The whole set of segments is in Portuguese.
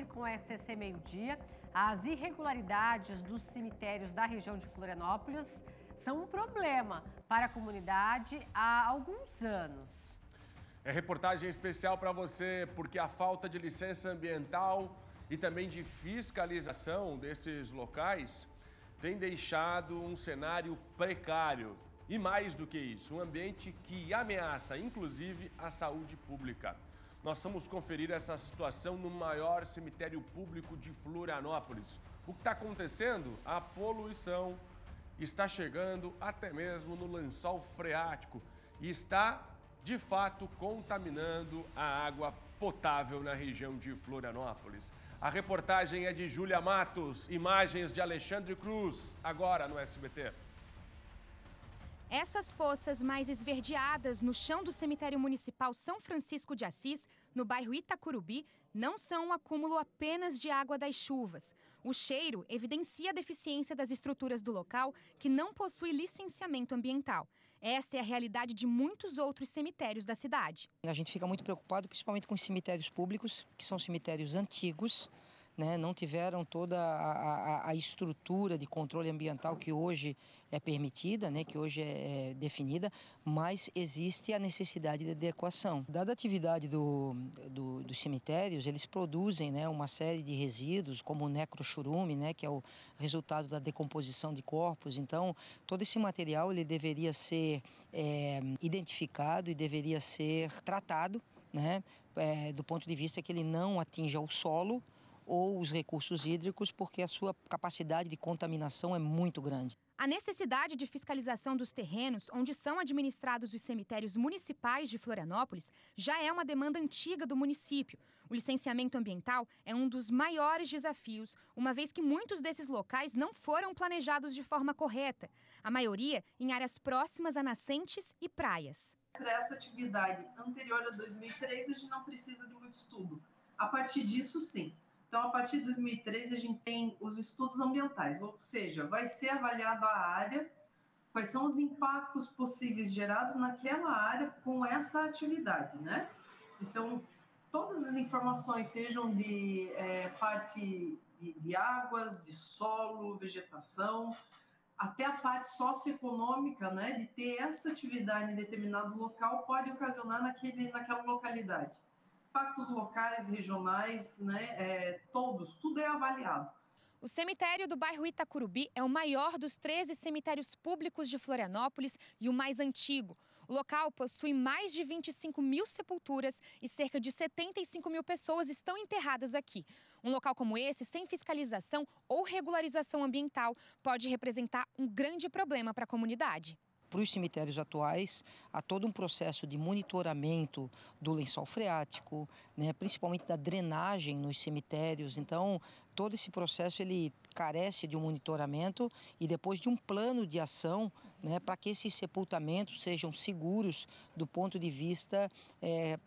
seguir com a SCC Meio-Dia. As irregularidades dos cemitérios da região de Florianópolis são um problema para a comunidade há alguns anos. É reportagem especial para você, porque a falta de licença ambiental e também de fiscalização desses locais tem deixado um cenário precário. E mais do que isso, um ambiente que ameaça, inclusive, a saúde pública. Nós vamos conferir essa situação no maior cemitério público de Florianópolis. O que está acontecendo? A poluição está chegando até mesmo no lençol freático e está, de fato, contaminando a água potável na região de Florianópolis. A reportagem é de Júlia Matos, imagens de Alexandre Cruz, agora no SBT. Essas poças mais esverdeadas no chão do cemitério municipal São Francisco de Assis, no bairro Itacurubi, não são um acúmulo apenas de água das chuvas. O cheiro evidencia a deficiência das estruturas do local, que não possui licenciamento ambiental. Esta é a realidade de muitos outros cemitérios da cidade. A gente fica muito preocupado, principalmente com os cemitérios públicos, que são cemitérios antigos, né? Não tiveram toda a estrutura de controle ambiental que hoje é permitida, né? Que hoje é definida, mas existe a necessidade de adequação. Dada a atividade dos cemitérios, eles produzem, né, uma série de resíduos, como o necrochurume, né, que é o resultado da decomposição de corpos. Então, todo esse material ele deveria ser identificado e deveria ser tratado, né, do ponto de vista que ele não atinja o solo ou os recursos hídricos, porque a sua capacidade de contaminação é muito grande. A necessidade de fiscalização dos terrenos onde são administrados os cemitérios municipais de Florianópolis já é uma demanda antiga do município. O licenciamento ambiental é um dos maiores desafios, uma vez que muitos desses locais não foram planejados de forma correta, a maioria em áreas próximas a nascentes e praias. Para essa atividade anterior a 2003, a gente não precisa de muito estudo. A partir disso, sim. Então, a partir de 2013, a gente tem os estudos ambientais, ou seja, vai ser avaliada a área, quais são os impactos possíveis gerados naquela área com essa atividade, né? Então, todas as informações, sejam de parte de águas, de solo, vegetação, até a parte socioeconômica, né, de ter essa atividade em determinado local, pode ocasionar naquela localidade. Impactos locais, regionais, né, tudo é avaliado. O cemitério do bairro Itacurubi é o maior dos 13 cemitérios públicos de Florianópolis e o mais antigo. O local possui mais de 25 mil sepulturas e cerca de 75 mil pessoas estão enterradas aqui. Um local como esse, sem fiscalização ou regularização ambiental, pode representar um grande problema para a comunidade. Para os cemitérios atuais, há todo um processo de monitoramento do lençol freático, né, principalmente da drenagem nos cemitérios. Então, todo esse processo ele carece de um monitoramento e depois de um plano de ação, né, para que esses sepultamentos sejam seguros do ponto de vista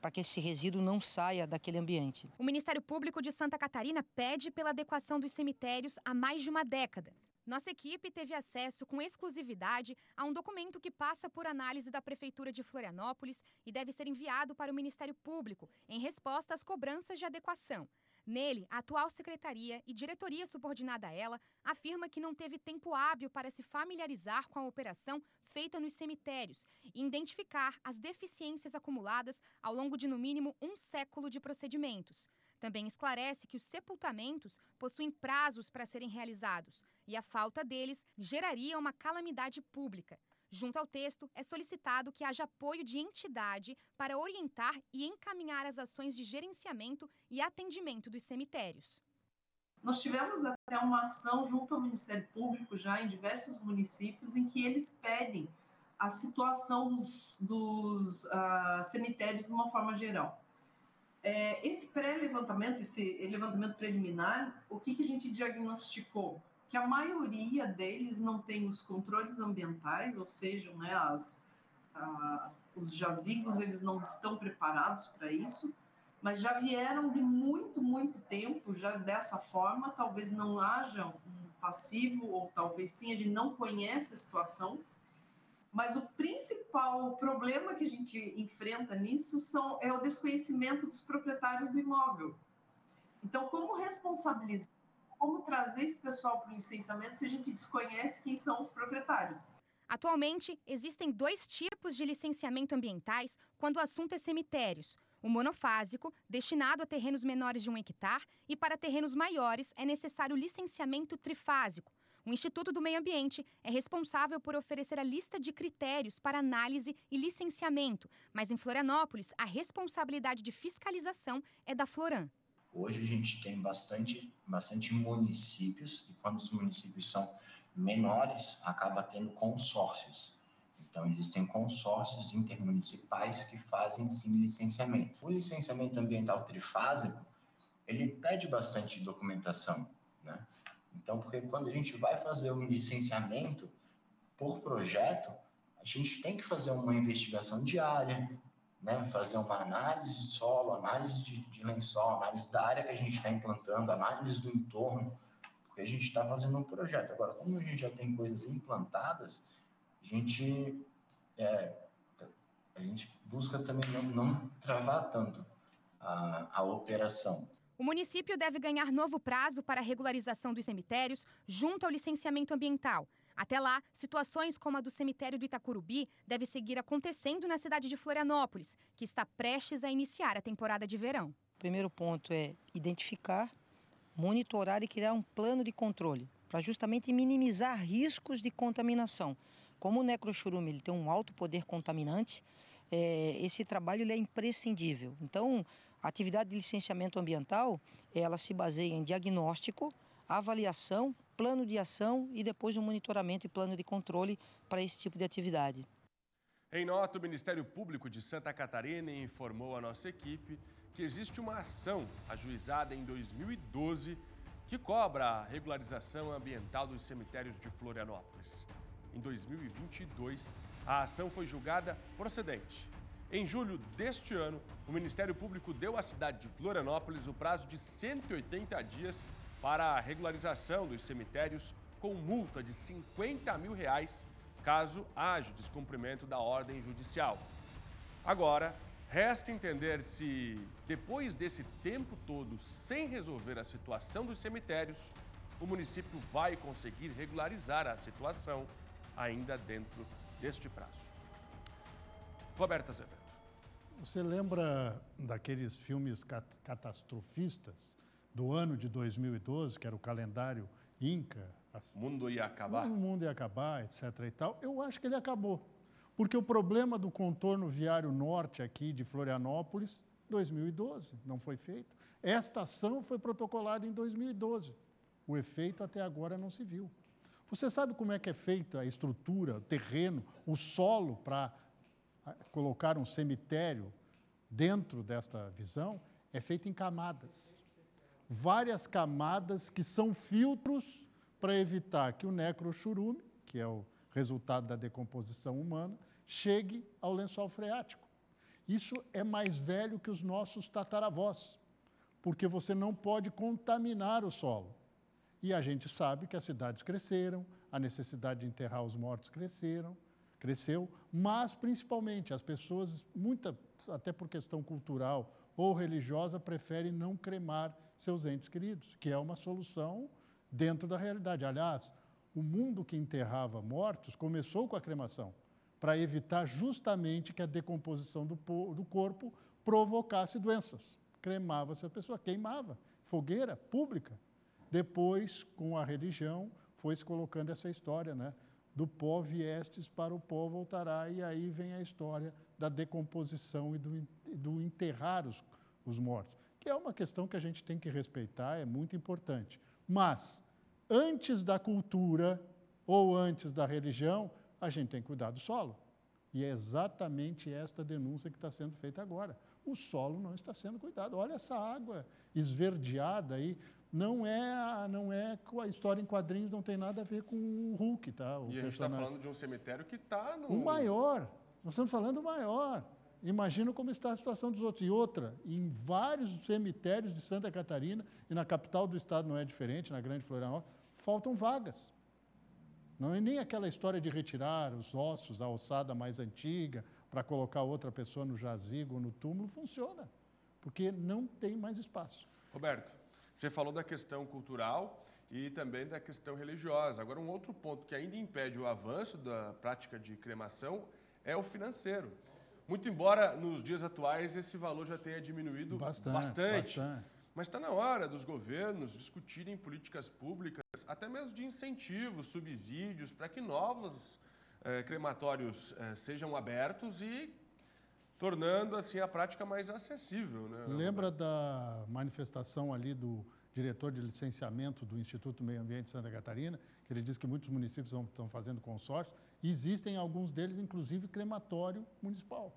para que esse resíduo não saia daquele ambiente. O Ministério Público de Santa Catarina pede pela adequação dos cemitérios há mais de uma década. Nossa equipe teve acesso com exclusividade a um documento que passa por análise da Prefeitura de Florianópolis e deve ser enviado para o Ministério Público em resposta às cobranças de adequação. Nele, a atual secretaria e diretoria subordinada a ela afirma que não teve tempo hábil para se familiarizar com a operação feita nos cemitérios e identificar as deficiências acumuladas ao longo de no mínimo um século de procedimentos. Também esclarece que os sepultamentos possuem prazos para serem realizados e a falta deles geraria uma calamidade pública. Junto ao texto, é solicitado que haja apoio de entidade para orientar e encaminhar as ações de gerenciamento e atendimento dos cemitérios. Nós tivemos até uma ação junto ao Ministério Público já em diversos municípios em que eles pedem a situação dos cemitérios de uma forma geral. Esse pré-levantamento, esse levantamento preliminar, o que a gente diagnosticou? Que a maioria deles não tem os controles ambientais, ou seja, né, os jazigos eles não estão preparados para isso, mas já vieram de muito tempo já dessa forma, talvez não haja um passivo, ou talvez sim, a gente não conhece a situação. Mas o principal problema que a gente enfrenta nisso é o desconhecimento dos proprietários do imóvel. Então, como responsabilizar, como trazer esse pessoal para o licenciamento se a gente desconhece quem são os proprietários? Atualmente, existem 2 tipos de licenciamento ambientais quando o assunto é cemitérios. O monofásico, destinado a terrenos menores de 1 hectare, e para terrenos maiores é necessário licenciamento trifásico. O Instituto do Meio Ambiente é responsável por oferecer a lista de critérios para análise e licenciamento, mas em Florianópolis a responsabilidade de fiscalização é da Floran. Hoje a gente tem bastante municípios, e quando os municípios são menores, acaba tendo consórcios. Então, existem consórcios intermunicipais que fazem, sim, licenciamento. O licenciamento ambiental trifásico, ele pede bastante documentação, né? Então, porque quando a gente vai fazer um licenciamento por projeto, a gente tem que fazer uma investigação diária, né? Fazer uma análise de solo, análise de lençol, análise da área que a gente está implantando, análise do entorno, porque a gente está fazendo um projeto. Agora, como a gente já tem coisas implantadas, a gente busca também não travar tanto a operação. O município deve ganhar novo prazo para a regularização dos cemitérios junto ao licenciamento ambiental. Até lá, situações como a do cemitério do Itacurubi devem seguir acontecendo na cidade de Florianópolis, que está prestes a iniciar a temporada de verão. O primeiro ponto é identificar, monitorar e criar um plano de controle, para justamente minimizar riscos de contaminação. Como o necrochorume ele tem um alto poder contaminante, esse trabalho ele é imprescindível. Então, a atividade de licenciamento ambiental, ela se baseia em diagnóstico, avaliação, plano de ação e depois um monitoramento e plano de controle para esse tipo de atividade. Em nota, o Ministério Público de Santa Catarina informou a nossa equipe que existe uma ação ajuizada em 2012 que cobra a regularização ambiental dos cemitérios de Florianópolis. Em 2022, a ação foi julgada procedente. Em julho deste ano, o Ministério Público deu à cidade de Florianópolis o prazo de 180 dias para a regularização dos cemitérios com multa de R$50 mil, caso haja descumprimento da ordem judicial. Agora, resta entender se, depois desse tempo todo sem resolver a situação dos cemitérios, o município vai conseguir regularizar a situação ainda dentro deste prazo. Roberto Azevedo. Você lembra daqueles filmes catastrofistas do ano de 2012, que era o calendário Inca? O mundo ia acabar? O mundo ia acabar, etc. e tal. Eu acho que ele acabou. Porque o problema do contorno viário norte aqui de Florianópolis, 2012, não foi feito. Esta ação foi protocolada em 2012. O efeito até agora não se viu. Você sabe como é que é feita a estrutura, o terreno, o solo para colocar um cemitério dentro desta visão? É feito em camadas. Várias camadas que são filtros para evitar que o necrochorume, que é o resultado da decomposição humana, chegue ao lençol freático. Isso é mais velho que os nossos tataravós, porque você não pode contaminar o solo. E a gente sabe que as cidades cresceram, a necessidade de enterrar os mortos cresceu, mas principalmente as pessoas, até por questão cultural ou religiosa, preferem não cremar seus entes queridos, que é uma solução dentro da realidade. Aliás, o mundo que enterrava mortos começou com a cremação, para evitar justamente que a decomposição do corpo provocasse doenças. Cremava-se a pessoa, queimava, fogueira pública. Depois, com a religião, foi-se colocando essa história, né? Do pó viestes, para o pó voltará, e aí vem a história da decomposição e do enterrar os mortos, que é uma questão que a gente tem que respeitar, é muito importante. Mas, antes da cultura ou antes da religião, a gente tem que cuidar do solo. E é exatamente esta denúncia que está sendo feita agora. O solo não está sendo cuidado. Olha essa água esverdeada aí. Não é com a história em quadrinhos, não tem nada a ver com o Hulk, tá? E a gente está falando de um cemitério que está no... O maior. Nós estamos falando do maior. Imagina como está a situação dos outros. E outra, em vários cemitérios de Santa Catarina, e na capital do estado não é diferente, na Grande Florianópolis, faltam vagas. Não é nem aquela história de retirar os ossos, a ossada mais antiga, para colocar outra pessoa no jazigo ou no túmulo, funciona. Porque não tem mais espaço. Roberto, Você falou da questão cultural e também da questão religiosa. Agora, um outro ponto que ainda impede o avanço da prática de cremação é o financeiro. Muito embora nos dias atuais esse valor já tenha diminuído bastante. Mas está na hora dos governos discutirem políticas públicas, até mesmo de incentivos, subsídios, para que novos crematórios sejam abertos e tornando assim a prática mais acessível, né? Lembra da manifestação ali do diretor de licenciamento do Instituto Meio Ambiente de Santa Catarina, que ele diz que muitos municípios estão fazendo consórcio, e existem alguns deles, inclusive, crematório municipal.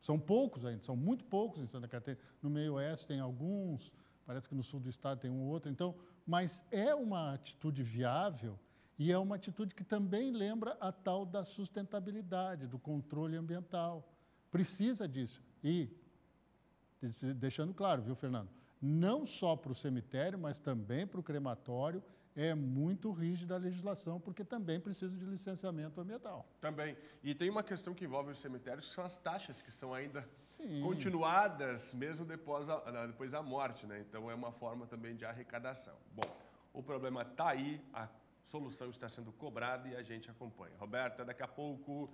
São poucos ainda, são muito poucos em Santa Catarina. No meio oeste tem alguns, parece que no sul do estado tem um outro, então, mas é uma atitude viável e é uma atitude que também lembra a tal da sustentabilidade, do controle ambiental. Precisa disso. E, deixando claro, viu, Fernando? Não só para o cemitério, mas também para o crematório, é muito rígida a legislação, porque também precisa de licenciamento ambiental. Também. E tem uma questão que envolve os cemitérios, que são as taxas, que são ainda continuadas, mesmo depois da morte, né? Então, é uma forma também de arrecadação. Bom, o problema está aí, a solução está sendo cobrada e a gente acompanha. Roberta, daqui a pouco